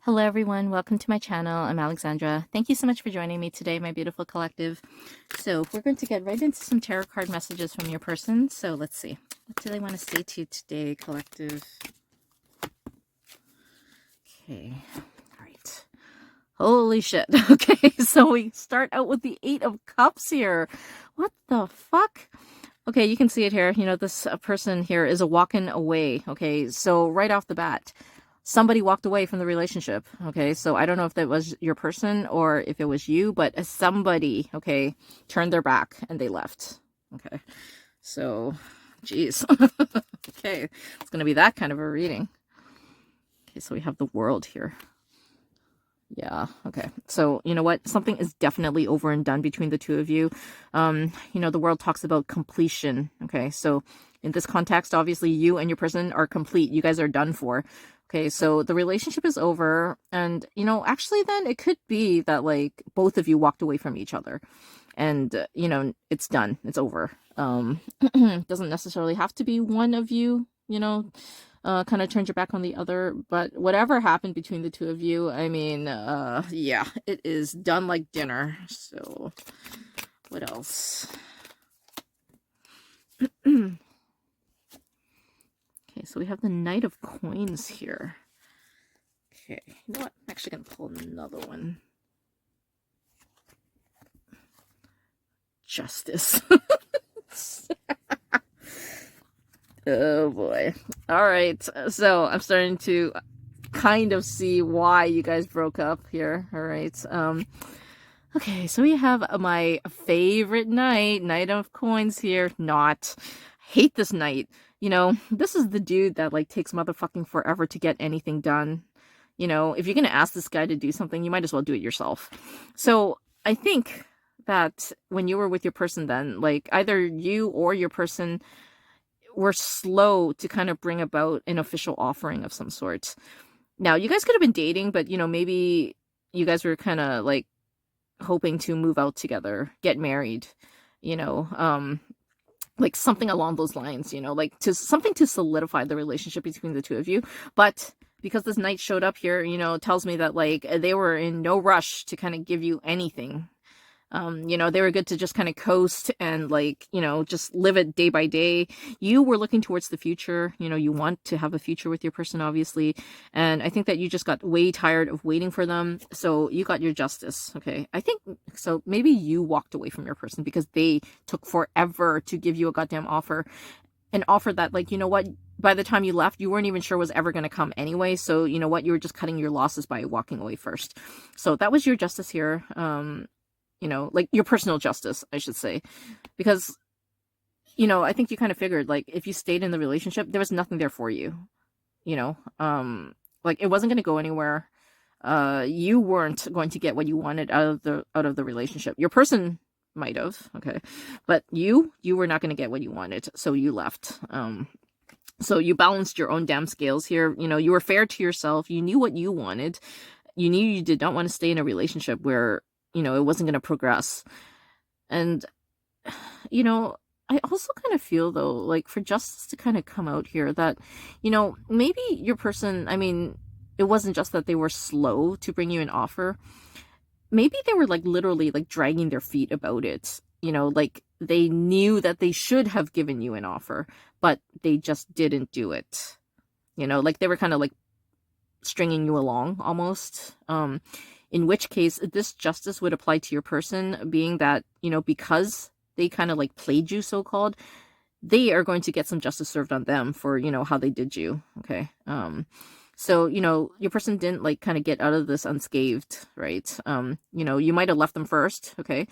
Hello everyone, welcome to my channel. I'm Alexandra. Thank you so much for joining me today, my beautiful collective. So we're going to get right into some tarot card messages from your person. So let's see. What do they want to say to you today, collective? Okay, all right. Holy shit. Okay, so we start out with the Eight of Cups here. What the fuck? Okay, you can see it here. You know, this person here is walking away. Okay, so right off the bat, somebody walked away from the relationship. Okay, so I don't know if that was your person or if it was you, but somebody, okay, turned their back and they left. Okay, so, geez. Okay, it's going to be that kind of a reading. Okay, so we have the World here. Yeah, okay. So, you know what? Something is definitely over and done between the two of you. You know, the World talks about completion, okay? So, in this context, obviously, you and your person are complete. You guys are done for. Okay, so the relationship is over. And, you know, actually then it could be that, like, both of you walked away from each other. And, you know, it's done. It's over. Doesn't necessarily have to be one of you, you know, kind of turned your back on the other, but whatever happened between the two of you, I mean, yeah, it is done like dinner. So, what else? Okay, so we have the Knight of Coins here. Okay, you know what? I'm actually going to pull another one. Justice. Oh boy. All right, so I'm starting to kind of see why you guys broke up here. All right. Okay, so we have my favorite knight, Knight of Coins here. Not. Hate this knight. You know, this is the dude that, like, takes motherfucking forever to get anything done. You know, if you're gonna ask this guy to do something, you might as well do it yourself. So, I think that when you were with your person then, like, either you or your person were slow to kind of bring about an official offering of some sort. Now, you guys could have been dating, but, you know, maybe you guys were kind of, like, hoping to move out together, get married, you know, like something along those lines, you know, like to something to solidify the relationship between the two of you. But because this knight showed up here, you know, tells me that, like, they were in no rush to kind of give you anything. You know, they were good to just kind of coast and, like, you know, just live it day by day. You were looking towards the future. You know, you want to have a future with your person, obviously. And I think that you just got way tired of waiting for them. So you got your justice. Okay. I think so. Maybe you walked away from your person because they took forever to give you a goddamn offer. An offer that, like, you know what? By the time you left, you weren't even sure was ever going to come anyway. So, you know what? You were just cutting your losses by walking away first. So that was your justice here. You know, like your personal justice, I should say, because, you know, I think you kind of figured, like, if you stayed in the relationship, there was nothing there for you, you know, like, it wasn't going to go anywhere. You weren't going to get what you wanted out of the relationship. Your person might have, okay, but you were not going to get what you wanted, so you left. So you balanced your own damn scales here. You know, you were fair to yourself. You knew what you wanted. You knew you did not want to stay in a relationship where, you know, it wasn't going to progress. And, you know, I also kind of feel, though, like, for justice to kind of come out here that, you know, maybe your person, I mean, it wasn't just that they were slow to bring you an offer. Maybe they were, like, literally, like, dragging their feet about it. You know, like, they knew that they should have given you an offer, but they just didn't do it. You know, like, they were kind of, like, stringing you along almost. In which case, this justice would apply to your person, being that, you know, because they kind of, like, played you, so-called, they are going to get some justice served on them for, you know, how they did you. Okay. So, you know, your person didn't, like, kind of get out of this unscathed, right? You know, you might have left them first, okay?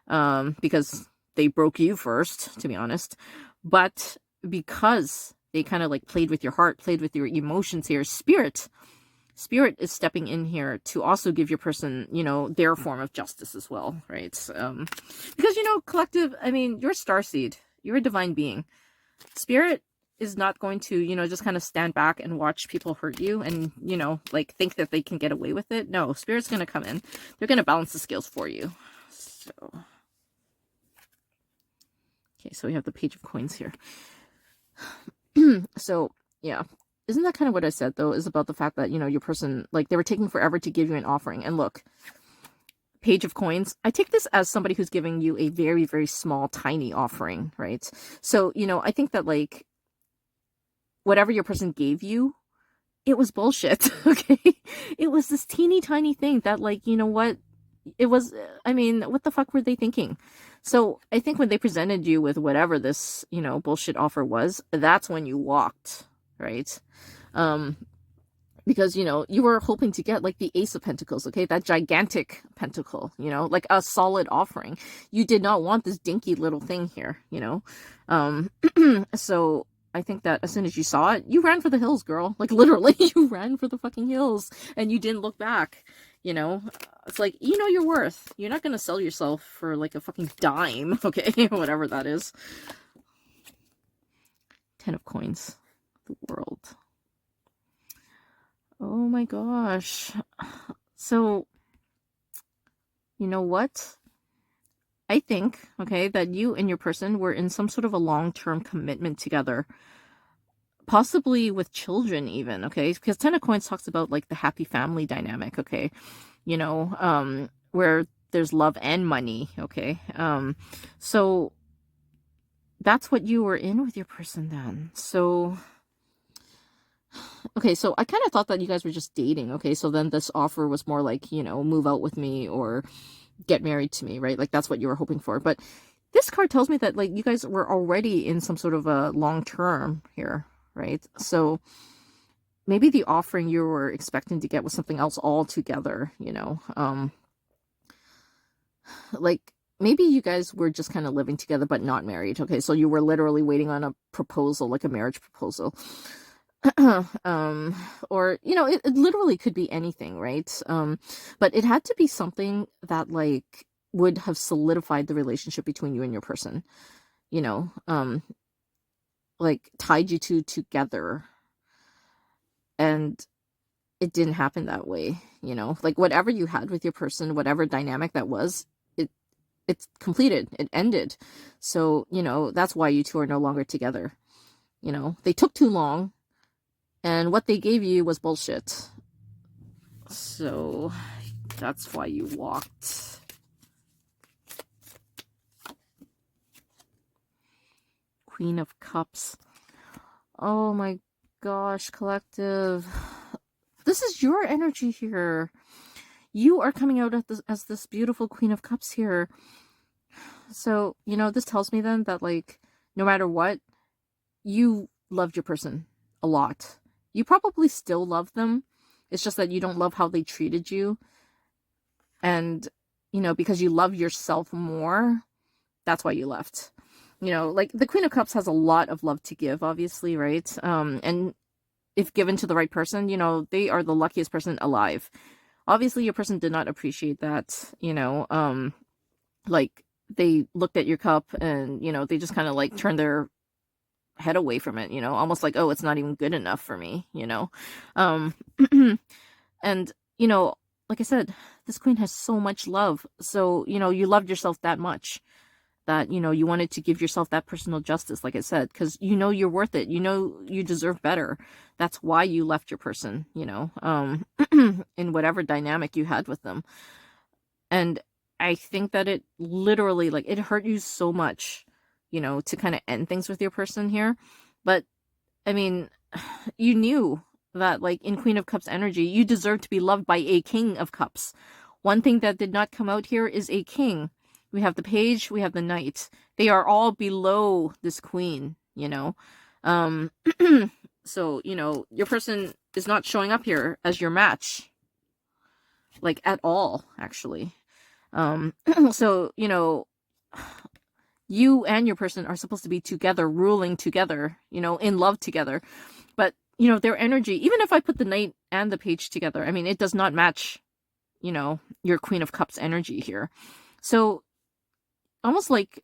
Because they broke you first, to be honest. But because they kind of, like, played with your heart, played with your emotions here, Spirit is stepping in here to also give your person, you know, their form of justice as well, right? Because, you know, collective, I mean, you're a starseed. You're a divine being. Spirit is not going to, you know, just kind of stand back and watch people hurt you and, you know, like, think that they can get away with it. No, Spirit's going to come in. They're going to balance the scales for you. So, okay, so we have the Page of Coins here. So, yeah. isn't that kind of what I said, though, is about the fact that, your person, like, they were taking forever to give you an offering. And look, Page of Coins, I take this as somebody who's giving you a very, very small, tiny offering, right? So, I think that, like, whatever your person gave you, it was bullshit, okay? It was this teeny tiny thing that, like, you know what? It was, I mean, what the fuck were they thinking? So I think when they presented you with whatever this, bullshit offer was, that's when you walked, right? Because, you were hoping to get, like, the Ace of Pentacles, okay? That gigantic pentacle, like a solid offering. You did not want this dinky little thing here, So I think that as soon as you saw it, you ran for the hills, girl. Like, literally, you ran for the fucking hills, and you didn't look back, It's like, your worth. You're not gonna sell yourself for, like, a fucking dime, okay? Whatever that is. 10 of Coins. The World. Oh my gosh. So, you know what? I think, okay, that you and your person were in some sort of a long-term commitment together. Possibly with children even, okay? Because 10 of Coins talks about, like, the happy family dynamic, okay? Where there's love and money, okay? So that's what you were in with your person then. So... Okay, so I kind of thought that you guys were just dating, okay? So then this offer was more like, move out with me or get married to me, right? Like, that's what you were hoping for. But this card tells me that, like, you guys were already in some sort of a long term here, right? So maybe the offering you were expecting to get was something else altogether, like, maybe you guys were just kind of living together but not married, okay? So you were literally waiting on a proposal, like a marriage proposal. Or, it literally could be anything, right? But it had to be something that, like, would have solidified the relationship between you and your person, like, tied you two together. And it didn't happen that way, like, whatever you had with your person, whatever dynamic that was, it's completed, it ended. So, that's why you two are no longer together. They took too long. And what they gave you was bullshit. So that's why you walked. Queen of Cups. Oh my gosh, collective. This is your energy here. You are coming out as this beautiful Queen of Cups here. So, this tells me then that, like, no matter what, you loved your person a lot. You probably still love them. It's just that you don't love how they treated you. And, because you love yourself more, that's why you left. Like, the Queen of Cups has a lot of love to give, obviously, right? And if given to the right person, they are the luckiest person alive. Obviously, your person did not appreciate that, like, they looked at your cup and, they just kind of, like, turned their head away from it, almost like, oh, it's not even good enough for me, and, like I said, this queen has so much love. So, you loved yourself that much that, you wanted to give yourself that personal justice, like I said, because, you're worth it. You deserve better. That's why you left your person, in whatever dynamic you had with them. And I think that it literally, like, it hurt you so much, to kind of end things with your person here. But, I mean, you knew that, like, in Queen of Cups energy, you deserve to be loved by a King of Cups. One thing that did not come out here is a king. We have the page, we have the knight. They are all below this queen, So, your person is not showing up here as your match. Like, at all, actually. So, you and your person are supposed to be together, ruling together, in love together. But, their energy, even if I put the knight and the page together, I mean, it does not match, your Queen of Cups energy here. So, almost like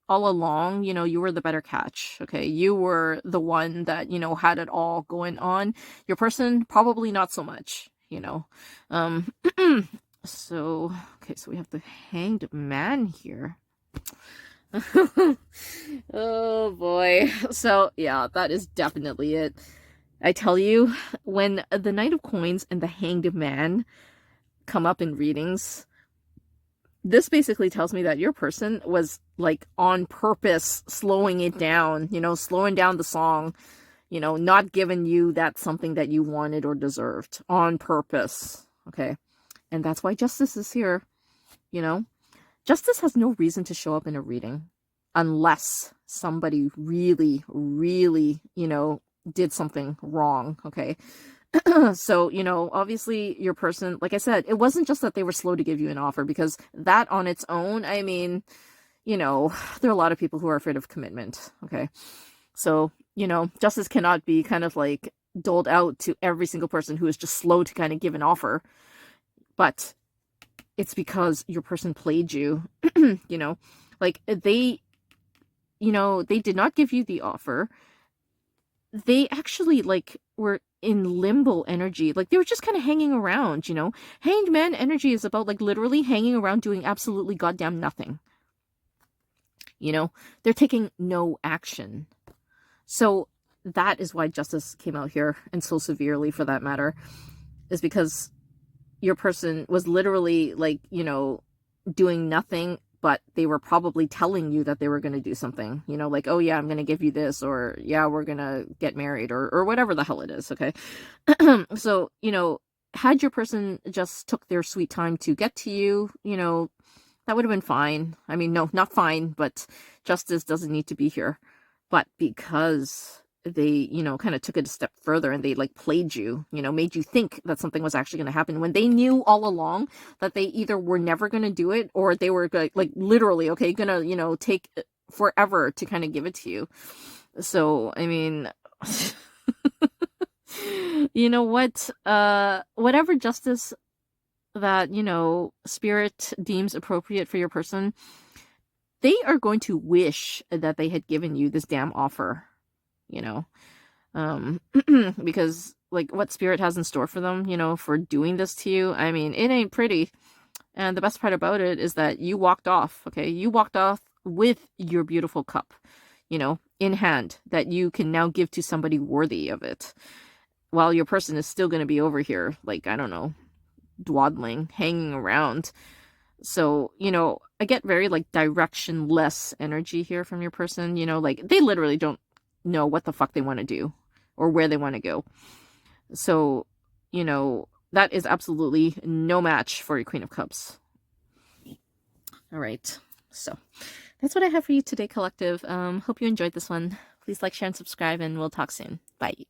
all along, you were the better catch, okay? You were the one that, had it all going on. Your person, probably not so much, So, okay, so we have the Hanged Man here. Oh boy. So yeah, that is definitely it. I tell you, when the Knight of Coins and the Hanged Man come up in readings, this basically tells me that your person was like on purpose slowing it down, slowing down the song, not giving you that something that you wanted or deserved on purpose. Okay. And that's why justice is here, you know? Justice has no reason to show up in a reading unless somebody really, really, did something wrong. Okay. So, obviously your person, like I said, it wasn't just that they were slow to give you an offer, because that on its own, I mean, there are a lot of people who are afraid of commitment. Okay. So, justice cannot be kind of like doled out to every single person who is just slow to kind of give an offer. But it's because your person played you, like they did not give you the offer. They actually like were in limbo energy. Like they were just kind of hanging around, Hanged man energy is about like literally hanging around doing absolutely goddamn nothing. They're taking no action. So that is why justice came out here, and so severely for that matter, is because your person was literally like, doing nothing, but they were probably telling you that they were going to do something, like, oh yeah, I'm going to give you this, or yeah, we're going to get married, or whatever the hell it is. Okay. So, had your person just took their sweet time to get to you, that would have been fine. I mean, no, not fine, but justice doesn't need to be here. But because they, kind of took it a step further and they like played you, made you think that something was actually going to happen when they knew all along that they either were never going to do it, or they were like literally, okay, gonna, take forever to kind of give it to you. So, I mean, you know what? Whatever justice that, spirit deems appropriate for your person, they are going to wish that they had given you this damn offer, because like what spirit has in store for them, for doing this to you, I mean, it ain't pretty. And the best part about it is that you walked off, okay? You walked off with your beautiful cup, in hand, that you can now give to somebody worthy of it, while your person is still going to be over here, like, I don't know, dawdling, hanging around. So, I get very like directionless energy here from your person, like they literally don't know what the fuck they want to do or where they want to go. So, that is absolutely no match for your Queen of Cups. All right. So, that's what I have for you today, collective. Hope you enjoyed this one. Please like, share, and subscribe, and we'll talk soon. Bye.